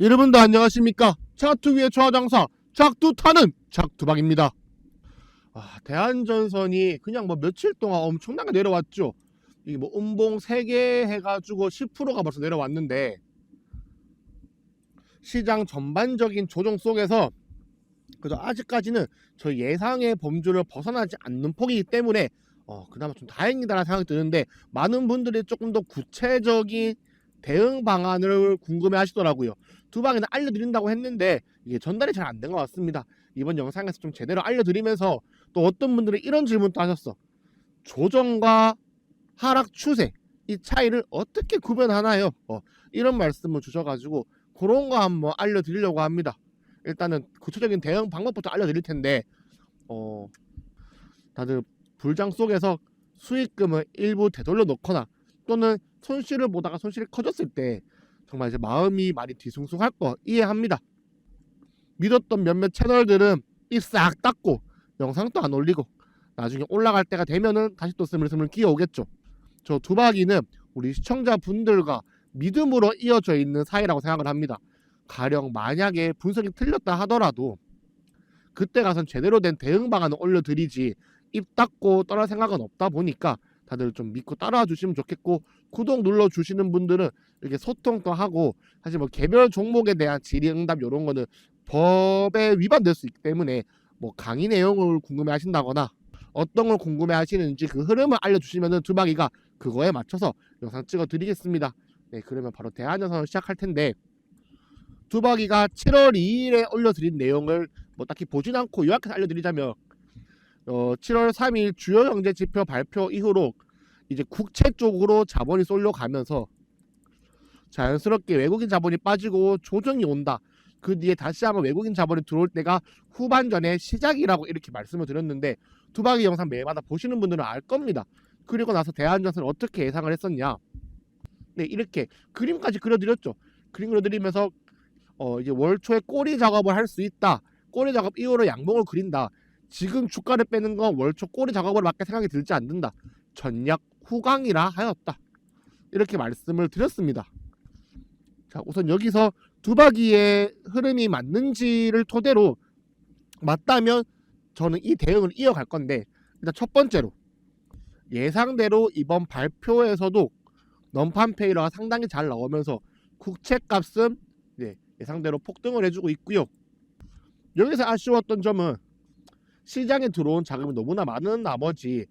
여러분들 안녕하십니까? 차트 위의 좌장사 작두타는 작두박입니다. 대한전선이 그냥 뭐 며칠 동안 엄청나게 내려왔죠. 이게 뭐 음봉 3개 해가지고 10%가 벌써 내려왔는데, 시장 전반적인 조정 속에서 그래도 아직까지는 저희 예상의 범주를 벗어나지 않는 폭이기 때문에 그나마 좀 다행이다라는 생각이 드는데, 많은 분들이 조금 더 구체적인 대응 방안을 궁금해 하시더라고요. 두방에는 알려드린다고 했는데 이게 전달이 잘 안 된 것 같습니다. 이번 영상에서 좀 제대로 알려드리면서, 또 어떤 분들은 이런 질문도 하셨어. 조정과 하락 추세, 이 차이를 어떻게 구별하나요? 이런 말씀을 주셔가지고 그런 거 한번 알려드리려고 합니다. 일단은 구체적인 대응 방법부터 알려드릴 텐데, 다들 불장 속에서 수익금을 일부 되돌려 놓거나 또는 손실을 보다가 손실이 커졌을 때 정말 이제 마음이 많이 뒤숭숭할 거 이해합니다. 믿었던 몇몇 채널들은 입 싹 닫고 영상도 안 올리고 나중에 올라갈 때가 되면은 다시 또 스물스물 끼어오겠죠. 저 두박이는 우리 시청자분들과 믿음으로 이어져 있는 사이라고 생각을 합니다. 가령 만약에 분석이 틀렸다 하더라도 그때 가선 제대로 된 대응 방안을 올려드리지, 입 닫고 떠날 생각은 없다 보니까 다들 좀 믿고 따라와 주시면 좋겠고, 구독 눌러주시는 분들은 이렇게 소통도 하고, 사실 뭐 개별 종목에 대한 질의응답 이런 거는 법에 위반될 수 있기 때문에 뭐 강의 내용을 궁금해 하신다거나 어떤 걸 궁금해 하시는지 그 흐름을 알려주시면은 두박이가 그거에 맞춰서 영상 찍어 드리겠습니다. 네, 그러면 바로 대한전선을 시작할 텐데, 두박이가 7월 2일에 올려드린 내용을 뭐 딱히 보진 않고 요약해서 알려드리자면, 7월 3일 주요 경제 지표 발표 이후로 이제 국채 쪽으로 자본이 쏠려가면서 자연스럽게 외국인 자본이 빠지고 조정이 온다. 그 뒤에 다시 한번 외국인 자본이 들어올 때가 후반전의 시작이라고 이렇게 말씀을 드렸는데, 두박이 영상 매일마다 보시는 분들은 알 겁니다. 그리고 나서 대한전선을 어떻게 예상을 했었냐. 네, 이렇게 그림까지 그려드렸죠. 그림 그려드리면서 이제 월 초에 꼬리 작업을 할 수 있다. 꼬리 작업 이후로 양봉을 그린다. 지금 주가를 빼는 건 월초 꼬리 작업으로밖에 생각이 들지 않는다. 전략 후강이라 하였다. 이렇게 말씀을 드렸습니다. 자, 우선 여기서 두박이의 흐름이 맞는지를 토대로, 맞다면 저는 이 대응을 이어갈 건데, 일단 첫 번째로 예상대로 이번 발표에서도 넘판페이러가 상당히 잘 나오면서 국채값은 예상대로 폭등을 해주고 있고요. 여기서 아쉬웠던 점은 시장에 들어온 자금이 너무나 많은 나머지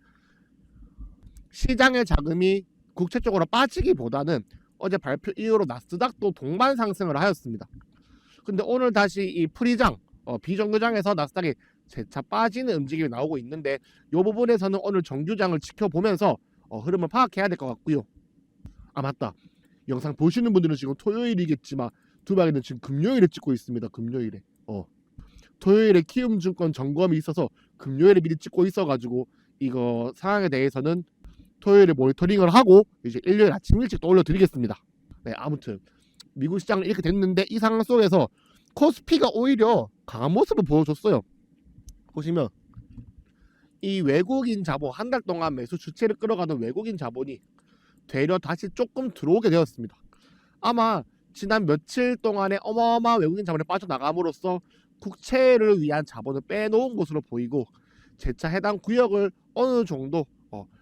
시장의 자금이 국채 쪽으로 빠지기보다는 어제 발표 이후로 나스닥도 동반 상승을 하였습니다. 근데 오늘 다시 이 프리장, 비정규장에서 나스닥이 재차 빠지는 움직임이 나오고 있는데, 이 부분에서는 오늘 정규장을 지켜보면서 흐름을 파악해야 될 것 같고요. 아, 맞다. 영상 보시는 분들은 지금 토요일이겠지만 두박이는 지금 금요일에 찍고 있습니다. 금요일에. 토요일에 키움증권 점검이 있어서 금요일에 미리 찍고 있어가지고 이거 상황에 대해서는 토요일에 모니터링을 하고 이제 일요일 아침 일찍 또 올려드리겠습니다. 네, 아무튼 미국 시장은 이렇게 됐는데, 이 상황 속에서 코스피가 오히려 강한 모습을 보여줬어요. 보시면 이 외국인 자본, 한 달 동안 매수 주체를 끌어가던 외국인 자본이 되려 다시 조금 들어오게 되었습니다. 아마 지난 며칠 동안에 어마어마한 외국인 자본이 빠져나감으로써 국채를 위한 자본을 빼놓은 것으로 보이고, 재차 해당 구역을 어느 정도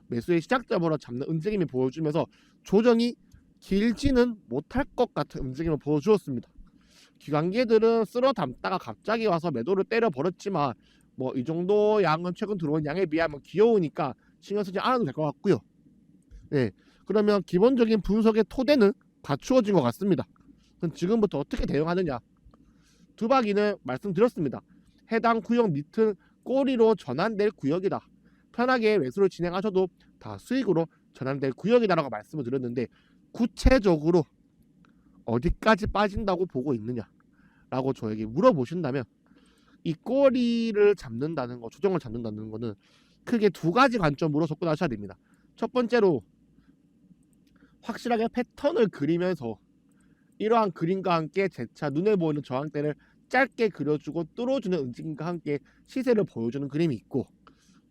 매수의 시작점으로 잡는 움직임이 보여주면서 조정이 길지는 못할 것 같은 움직임을 보여주었습니다. 기관계들은 쓸어 담다가 갑자기 와서 매도를 때려 버렸지만 뭐 이 정도 양은 최근 들어온 양에 비하면 귀여우니까 신경 쓰지 않아도 될 것 같고요. 네, 그러면 기본적인 분석의 토대는 갖추어진 것 같습니다. 그럼 지금부터 어떻게 대응하느냐. 두박이는 말씀드렸습니다. 해당 구역 밑은 꼬리로 전환될 구역이다. 편하게 매수를 진행하셔도 다 수익으로 전환될 구역이다라고 말씀을 드렸는데, 구체적으로 어디까지 빠진다고 보고 있느냐 라고 저에게 물어보신다면, 이 꼬리를 잡는다는 거, 조정을 잡는다는 거는 크게 두 가지 관점으로 접근하셔야 됩니다. 첫 번째로 확실하게 패턴을 그리면서 이러한 그림과 함께 재차 눈에 보이는 저항대를 짧게 그려주고 뚫어주는 움직임과 함께 시세를 보여주는 그림이 있고,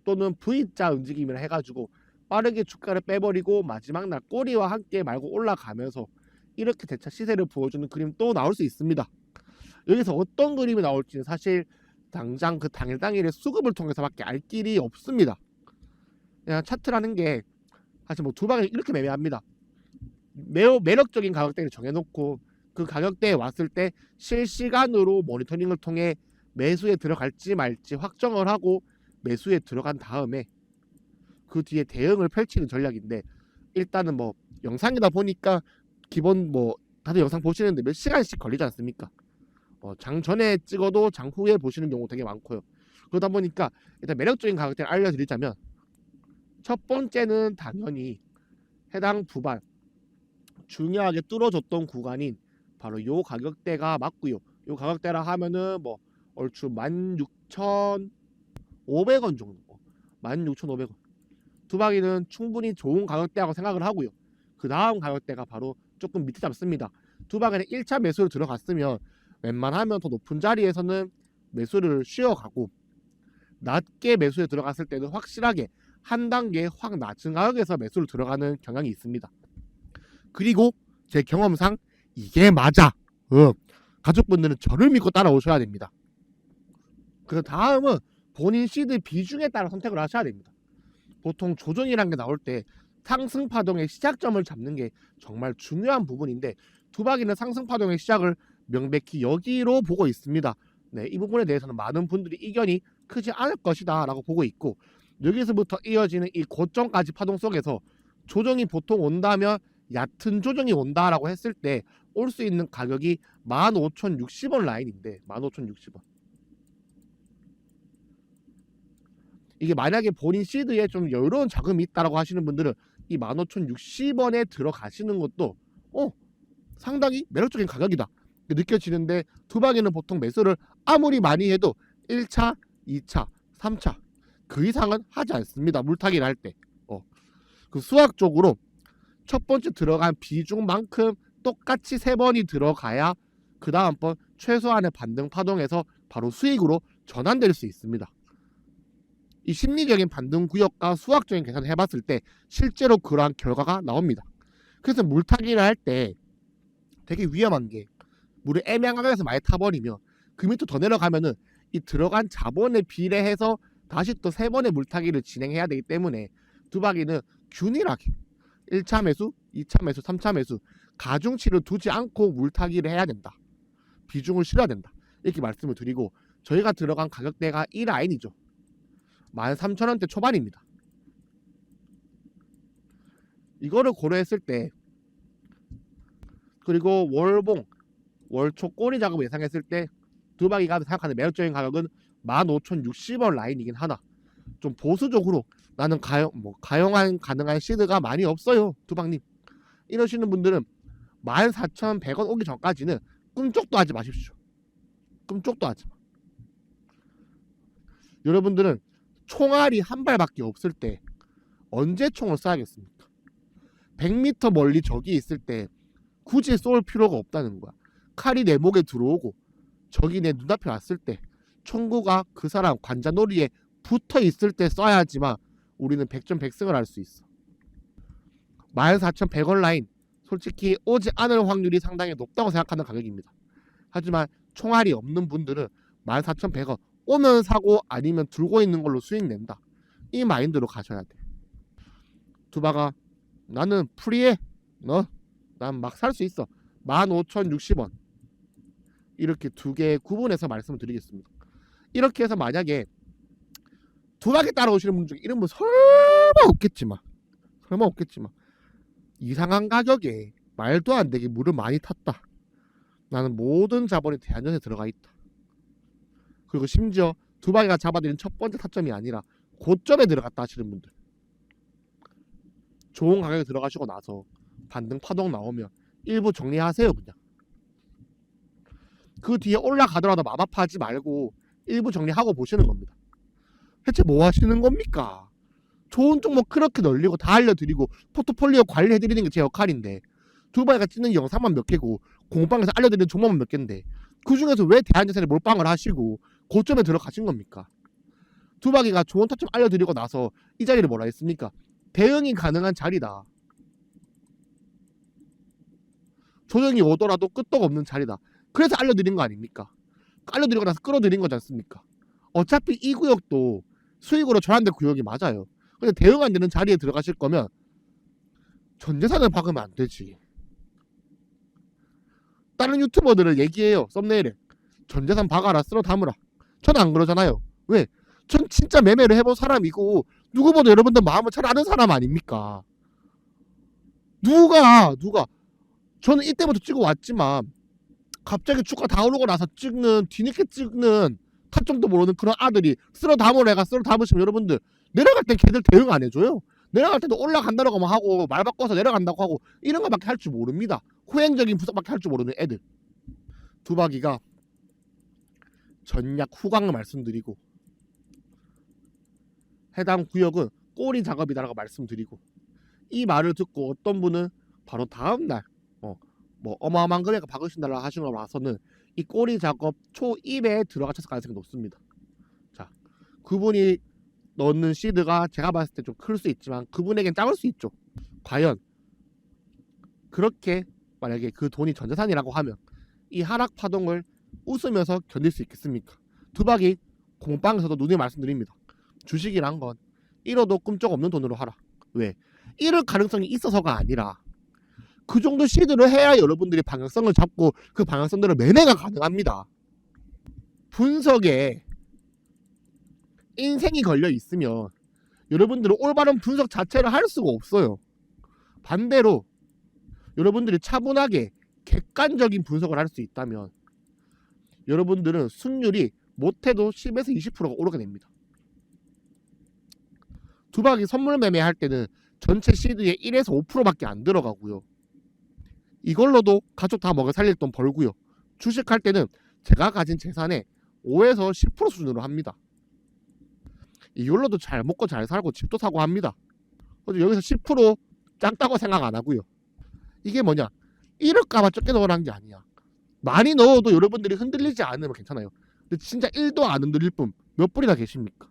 또는 V자 움직임을 해가지고 빠르게 주가를 빼버리고 마지막 날 꼬리와 함께 말고 올라가면서 이렇게 대차 시세를 보여주는 그림 또 나올 수 있습니다. 여기서 어떤 그림이 나올지는 사실 당장 그 당일의 수급을 통해서밖에 알 길이 없습니다. 그냥 차트라는 게 사실 뭐 두 방에 이렇게 매매합니다. 매우 매력적인 가격대를 정해놓고 그 가격대에 왔을 때 실시간으로 모니터링을 통해 매수에 들어갈지 말지 확정을 하고 매수에 들어간 다음에 그 뒤에 대응을 펼치는 전략인데, 일단은 뭐 영상이다 보니까 기본 뭐 다들 영상 보시는데 몇 시간씩 걸리지 않습니까? 장 전에 찍어도 장 후에 보시는 경우 되게 많고요. 그러다 보니까 일단 매력적인 가격대를 알려드리자면, 첫 번째는 당연히 해당 부발 중요하게 뚫어줬던 구간인 바로 요 가격대가 맞고요. 요 가격대라 하면은 뭐 얼추 16,500원 정도, 16,500원. 두바기는 충분히 좋은 가격대라고 생각을 하고요. 그 다음 가격대가 바로 조금 밑에 잡습니다. 두바기는 1차 매수로 들어갔으면 웬만하면 더 높은 자리에서는 매수를 쉬어가고, 낮게 매수에 들어갔을 때는 확실하게 한 단계 확 낮은 가격에서 매수를 들어가는 경향이 있습니다. 그리고 제 경험상 이게 맞아. 가족분들은 저를 믿고 따라오셔야 됩니다. 그 다음은 본인 시드 비중에 따라 선택을 하셔야 됩니다. 보통 조정이라는 게 나올 때 상승 파동의 시작점을 잡는 게 정말 중요한 부분인데, 두바기는 상승 파동의 시작을 명백히 여기로 보고 있습니다. 네, 이 부분에 대해서는 많은 분들이 이견이 크지 않을 것이다 라고 보고 있고, 여기서부터 이어지는 이 고점까지 파동 속에서 조정이 보통 온다면 얕은 조정이 온다라고 했을 때 올 수 있는 가격이 15,060원 라인인데, 15,060원. 이게 만약에 본인 시드에 좀 여유로운 자금이 있다라고 하시는 분들은 이 15,060원에 들어가시는 것도 상당히 매력적인 가격이다 느껴지는데, 두방에는 보통 매수를 아무리 많이 해도 1차, 2차, 3차 그 이상은 하지 않습니다. 물타기를 할 때. 그 수학적으로 첫 번째 들어간 비중만큼 똑같이 3번이 들어가야 그 다음번 최소한의 반등 파동에서 바로 수익으로 전환될 수 있습니다. 이 심리적인 반등 구역과 수학적인 계산을 해봤을 때 실제로 그러한 결과가 나옵니다. 그래서 물타기를 할 때 되게 위험한 게, 물을 애매한 가격에서 많이 타버리면 그 밑으로 더 내려가면은 이 들어간 자본에 비례해서 다시 또 3번의 물타기를 진행해야 되기 때문에 두바기는 균일하게 1차 매수, 2차 매수, 3차 매수 가중치를 두지 않고 물타기를 해야 된다. 비중을 실어야 된다. 이렇게 말씀을 드리고, 저희가 들어간 가격대가 이 라인이죠. 13,000원대 초반입니다. 이거를 고려했을 때, 그리고 월봉, 월초 꼬리 작업을 예상했을 때 두바기가 생각하는 매력적인 가격은 15,060원 라인이긴 하나, 좀 보수적으로 나는 가능한 시드가 많이 없어요 두방님 이러시는 분들은 14,100원 오기 전까지는 꿈쩍도 하지 마십시오. 꿈쩍도 하지 마. 여러분들은 총알이 한 발밖에 없을 때 언제 총을 쏴야겠습니까? 100m 멀리 적이 있을 때 굳이 쏠 필요가 없다는 거야. 칼이 내 목에 들어오고 적이 내 눈앞에 왔을 때 총구가 그 사람 관자놀이에 붙어 있을 때 쏴야지만 우리는 100점100승을 할 수 있어. 14,100원 라인 솔직히 오지 않을 확률이 상당히 높다고 생각하는 가격입니다. 하지만 총알이 없는 분들은 14,100원 오면 사고 아니면 들고 있는 걸로 수익 낸다. 이 마인드로 가셔야 돼. 두바가 나는 프리해. 난 막 살 수 있어. 15,060원. 이렇게 두 개 구분해서 말씀을 드리겠습니다. 이렇게 해서 만약에 두바에 따라오시는 분 중에 이런 분 설마 없겠지만 이상한 가격에 말도 안 되게 물을 많이 탔다. 나는 모든 자본이 대한전에 들어가 있다. 그리고 심지어 두바이가 잡아들인 첫 번째 타점이 아니라 고점에 들어갔다 하시는 분들, 좋은 가격에 들어가시고 나서 반등 파동 나오면 일부 정리하세요. 그냥 그 뒤에 올라가더라도 마음 아파하지 말고 일부 정리하고 보시는 겁니다. 대체 뭐 하시는 겁니까? 좋은 종목 그렇게 널리고 다 알려드리고 포트폴리오 관리해드리는 게 제 역할인데, 두바이가 찍는 영상만 몇 개고 공방에서 알려드리는 종목만 몇 개인데 그 중에서 왜 대한전세를 몰빵을 하시고 고점에 들어가신 겁니까? 두바기가 좋은 타점 알려드리고 나서 이 자리를 뭐라 했습니까? 대응이 가능한 자리다. 조정이 오더라도 끄떡없는 자리다. 그래서 알려드린 거 아닙니까? 알려드리고 나서 끌어들인 거지 않습니까? 어차피 이 구역도 수익으로 전환된 구역이 맞아요. 근데 대응 안 되는 자리에 들어가실 거면 전 재산을 박으면 안 되지. 다른 유튜버들은 얘기해요. 썸네일에 전 재산 박아라, 쓸어 담으라. 저는 안 그러잖아요. 왜? 전 진짜 매매를 해본 사람이고 누구보다 여러분들 마음을 잘 아는 사람 아닙니까? 누가 저는 이때부터 찍어 왔지만 갑자기 주가 다 오르고 나서 찍는, 뒤늦게 찍는 타점도 모르는 그런 아들이 쓸어 담으라 해가 쓸어 담으시면 여러분들 내려갈 땐 걔들 대응 안 해줘요. 내려갈 때도 올라간다고만 하고 말 바꿔서 내려간다고 하고 이런 거밖에 할 줄 모릅니다. 후행적인 분석밖에 할 줄 모르는 애들. 두박이가 전략 후광을 말씀드리고 해당 구역은 꼬리 작업이다라고 말씀드리고 이 말을 듣고 어떤 분은 바로 다음날 뭐 어마어마한 금액을 박으신다라 하시는 거 봐서는 이 꼬리 작업 초입에 들어가셨을 가능성이 높습니다. 자, 그분이 넣는 시드가 제가 봤을 때 좀 클 수 있지만 그분에겐 작을 수 있죠. 과연 그렇게 만약에 그 돈이 전재산이라고 하면 이 하락 파동을 웃으면서 견딜 수 있겠습니까? 두박이 공방에서도 누누이 말씀드립니다. 주식이란 건 잃어도 꿈쩍없는 돈으로 하라. 왜? 잃을 가능성이 있어서가 아니라 그 정도 시드를 해야 여러분들이 방향성을 잡고 그 방향성대로 매매가 가능합니다. 분석에 인생이 걸려 있으면 여러분들은 올바른 분석 자체를 할 수가 없어요. 반대로 여러분들이 차분하게 객관적인 분석을 할 수 있다면 여러분들은 승률이 못해도 10에서 20%가 오르게 됩니다. 두박이 선물 매매할 때는 전체 시드의 1에서 5%밖에 안 들어가고요. 이걸로도 가족 다 먹여 살릴 돈 벌고요. 주식할 때는 제가 가진 재산의 5에서 10% 수준으로 합니다. 이걸로도 잘 먹고 잘 살고 집도 사고 합니다. 여기서 10% 작다고 생각 안 하고요. 이게 뭐냐? 이럴까봐 적게 넣으라는 게 아니야. 많이 넣어도 여러분들이 흔들리지 않으면 괜찮아요. 근데 진짜 1도 안 흔들릴 분 몇 분이나 계십니까?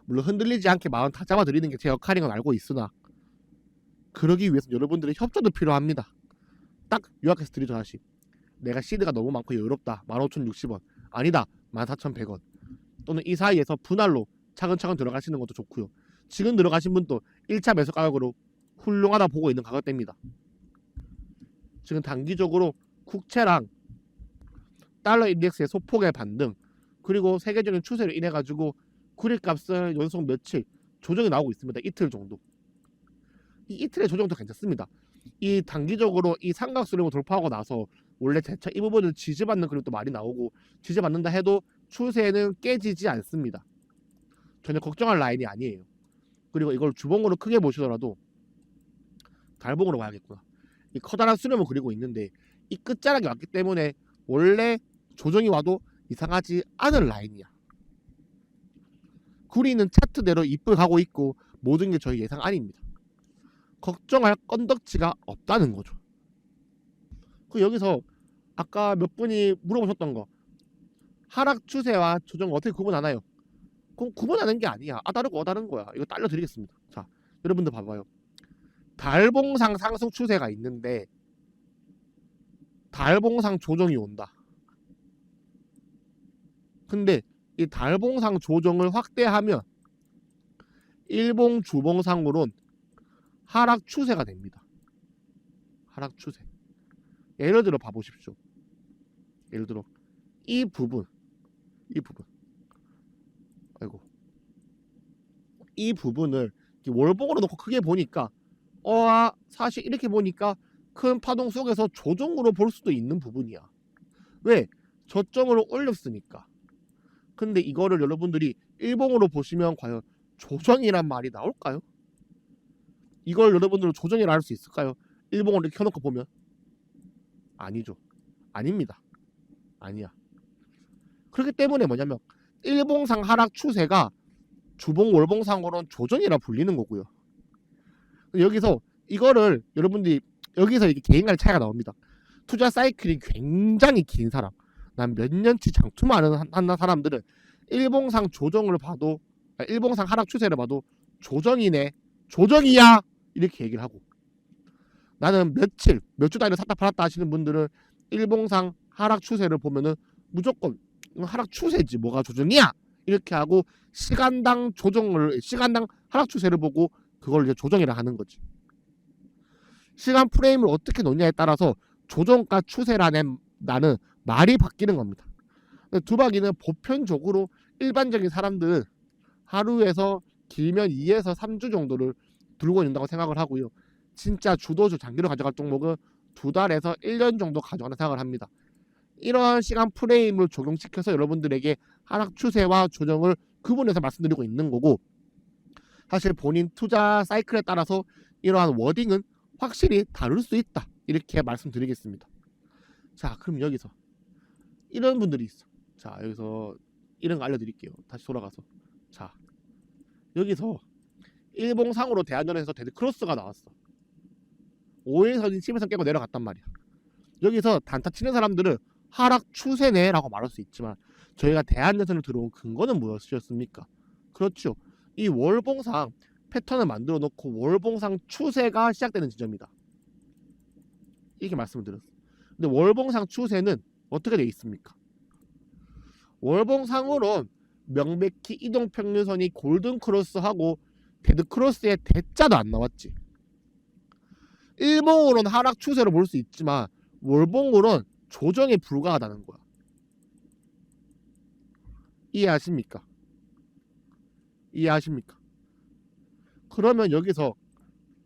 물론 흔들리지 않게 마음 다 잡아드리는 게 제 역할인 건 알고 있으나 그러기 위해서 여러분들의 협조도 필요합니다. 딱 요약해서 드리죠. 다시 내가 시드가 너무 많고 여유롭다. 15,060원 아니다. 14,100원 또는 이 사이에서 분할로 차근차근 들어가시는 것도 좋고요. 지금 들어가신 분도 1차 매수 가격으로 훌륭하다 보고 있는 가격대입니다. 지금 단기적으로 국채랑 달러 인덱스의 소폭의 반등 그리고 세계적인 추세로 인해 가지고 구리값을 연속 며칠 조정이 나오고 있습니다. 이틀 정도. 이 이틀의 조정도 괜찮습니다. 이 단기적으로 이 삼각수렴을 돌파하고 나서 원래 재차 이 부분을 지지받는 그림도 많이 나오고 지지받는다 해도 추세는 깨지지 않습니다. 전혀 걱정할 라인이 아니에요. 그리고 이걸 주봉으로 크게 보시더라도 달봉으로 봐야겠구나. 이 커다란 수렴을 그리고 있는데 이 끝자락이 왔기 때문에 원래 조정이 와도 이상하지 않은 라인이야. 구리는 차트대로 이쁘게 가고 있고 모든 게 저희 예상 아닙니다. 걱정할 건덕지가 없다는 거죠. 그 여기서 아까 몇 분이 물어보셨던 거 하락 추세와 조정 어떻게 구분하나요? 그럼 구분하는 게 아니야. 다르고 다른 거야. 이거 알려드리겠습니다. 자, 여러분들 봐봐요. 달봉상 상승 추세가 있는데 달봉상 조정이 온다. 근데 이 달봉상 조정을 확대하면 일봉 주봉상으론 하락 추세가 됩니다. 하락 추세. 예를 들어 봐보십시오. 예를 들어 이 부분 이 부분을 월봉으로 놓고 크게 보니까 사실 이렇게 보니까 큰 파동 속에서 조정으로 볼 수도 있는 부분이야. 왜? 저점으로 올렸으니까. 근데 이거를 여러분들이 일봉으로 보시면 과연 조정이란 말이 나올까요? 이걸 여러분들은 조정이라 할 수 있을까요? 일봉으로 이렇게 켜놓고 보면 아니죠. 아닙니다. 아니야. 그렇기 때문에 뭐냐면 일봉상 하락 추세가 주봉 월봉상으로는 조정이라 불리는 거고요. 여기서 이거를 여러분들이 여기서 이게 개인 간의 차이가 나옵니다. 투자 사이클이 굉장히 긴 사람, 난 몇 년치 장투만 하는 사람들은 일봉상 조정을 봐도 일봉상 하락 추세를 봐도 조정이네, 조정이야 이렇게 얘기를 하고 나는 며칠, 몇 주 단위로 샀다 팔았다 하시는 분들은 일봉상 하락 추세를 보면은 무조건 하락 추세지 뭐가 조정이야 이렇게 하고 시간당 하락 추세를 보고 그걸 이제 조정이라 하는 거지. 시간 프레임을 어떻게 놓냐에 따라서 조정과 추세라는 말이 바뀌는 겁니다. 두박이는 보편적으로 일반적인 사람들은 하루에서 길면 2에서 3주 정도를 들고 있는다고 생각을 하고요. 진짜 주도주 장기로 가져갈 종목은 2달에서 1년 정도 가져가는 생각을 합니다. 이러한 시간 프레임을 적용시켜서 여러분들에게 하락 추세와 조정을 구분해서 말씀드리고 있는 거고, 사실 본인 투자 사이클에 따라서 이러한 워딩은 확실히 다를 수 있다 이렇게 말씀드리겠습니다. 자, 그럼 여기서 이런 분들이 있어. 자, 여기서 이런 거 알려드릴게요. 다시 돌아가서, 자, 여기서 일봉상으로 대한전에서 데드크로스가 나왔어. 5일선이 10일선 깨고 내려갔단 말이야. 여기서 단타 치는 사람들은 하락 추세네 라고 말할 수 있지만, 저희가 대한전선을 들어온 근거는 무엇이었습니까? 그렇죠, 이 월봉상 패턴을 만들어 놓고 월봉상 추세가 시작되는 지점이다 이렇게 말씀을 드렸어. 근데 월봉상 추세는 어떻게 되어 있습니까? 월봉상으로 명백히 이동평균선이 골든크로스하고 데드크로스의 대자도 안 나왔지. 일봉으로는 하락 추세로 볼 수 있지만 월봉으로는 조정에 불과하다는 거야. 이해하십니까? 그러면 여기서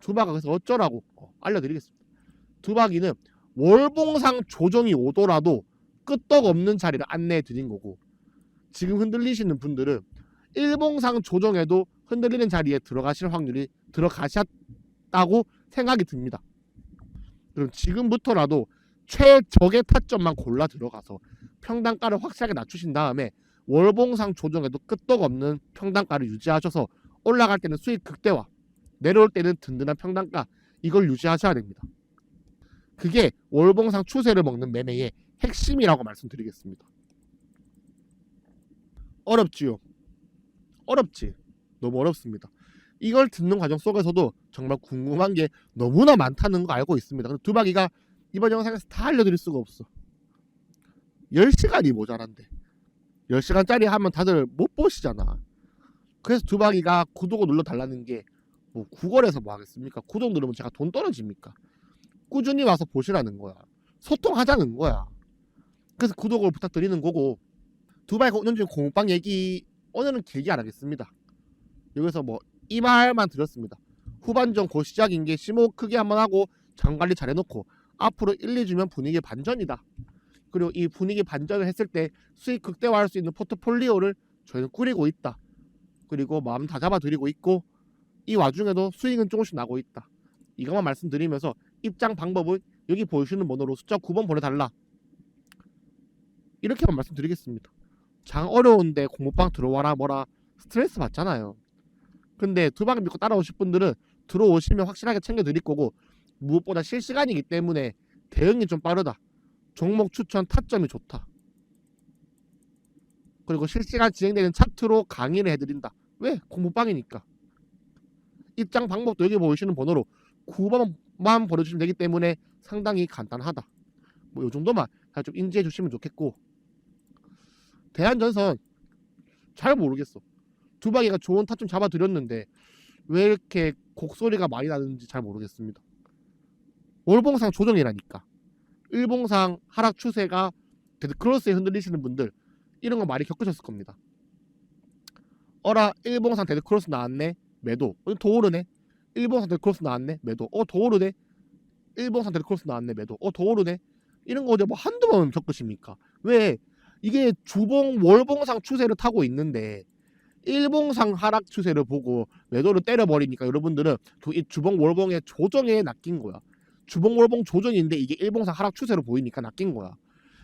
두바가 그래서 어쩌라고 알려드리겠습니다. 두바기는 월봉상 조정이 오더라도 끄떡없는 자리를 안내해 드린 거고, 지금 흔들리시는 분들은 일봉상 조정에도 흔들리는 자리에 들어가실 확률이 들어가셨다고 생각이 듭니다. 그럼 지금부터라도 최적의 타점만 골라 들어가서 평단가를 확실하게 낮추신 다음에 월봉상 조정에도 끄떡없는 평단가를 유지하셔서 올라갈 때는 수익 극대화, 내려올 때는 든든한 평단가, 이걸 유지하셔야 됩니다. 그게 월봉상 추세를 먹는 매매의 핵심이라고 말씀드리겠습니다. 어렵지요? 어렵지. 너무 어렵습니다. 이걸 듣는 과정 속에서도 정말 궁금한 게 너무나 많다는 거 알고 있습니다. 근데 두박이가 이번 영상에서 다 알려드릴 수가 없어. 10시간이 모자란데 10시간짜리 하면 다들 못 보시잖아. 그래서 두박이가 구독을 눌러달라는 게 뭐 구걸해서 뭐 하겠습니까? 구독 누르면 제가 돈 떨어집니까? 꾸준히 와서 보시라는 거야. 소통하자는 거야. 그래서 구독을 부탁드리는 거고, 두박이가 오늘 중 공방 얘기 오늘은 길게 안 하겠습니다. 여기서 뭐 이 말만 드렸습니다. 후반전 곧 시작인 게 심호 크게 한번 하고 장관리 잘 해놓고 앞으로 1, 2주면 분위기 반전이다. 그리고 이 분위기 반전을 했을 때 수익 극대화할 수 있는 포트폴리오를 저희는 꾸리고 있다. 그리고 마음 다 잡아드리고 있고, 이 와중에도 수익은 조금씩 나고 있다. 이것만 말씀드리면서 입장 방법은 여기 보여주시는 번호로 숫자 9번 보내달라 이렇게만 말씀드리겠습니다. 장 어려운데 공부방 들어와라 뭐라 스트레스 받잖아요. 근데 두박 믿고 따라오실 분들은 들어오시면 확실하게 챙겨드릴 거고, 무엇보다 실시간이기 때문에 대응이 좀 빠르다. 종목 추천 타점이 좋다. 그리고 실시간 진행되는 차트로 강의를 해드린다. 왜? 공부방이니까. 입장 방법도 여기 보이시는 번호로 9번만 보내주시면 되기 때문에 상당히 간단하다. 뭐 이 정도만 좀 인지해 주시면 좋겠고, 대한전선 잘 모르겠어. 두박이가 좋은 타점 잡아드렸는데 왜 이렇게 곡소리가 많이 나는지 잘 모르겠습니다. 월봉상 조정이라니까. 일봉상 하락 추세가 데드크로스에 흔들리시는 분들 이런 거 많이 겪으셨을 겁니다. 어라, 일봉상 데드크로스 나왔네, 매도. 더 오르네. 일봉상 데드크로스 나왔네, 매도. 더 오르네. 일봉상 데드크로스 나왔네, 매도. 더 오르네. 이런 거 어제 뭐 한두 번 겪으십니까? 왜? 이게 주봉 월봉상 추세를 타고 있는데 일봉상 하락 추세를 보고 매도를 때려버리니까 여러분들은 이 주봉 월봉의 조정에 낚인 거야. 주봉 월봉 조정인데 이게 일봉상 하락 추세로 보이니까 낚인 거야.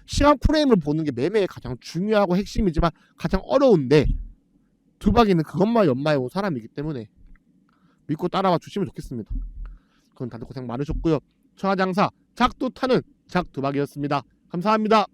시간 프레임을 보는 게 매매의 가장 중요하고 핵심이지만 가장 어려운데, 두박이는 그것만 연마해 온 사람이기 때문에 믿고 따라와 주시면 좋겠습니다. 그럼 다들 고생 많으셨고요. 천하장사 작두 타는 작두박이었습니다. 감사합니다.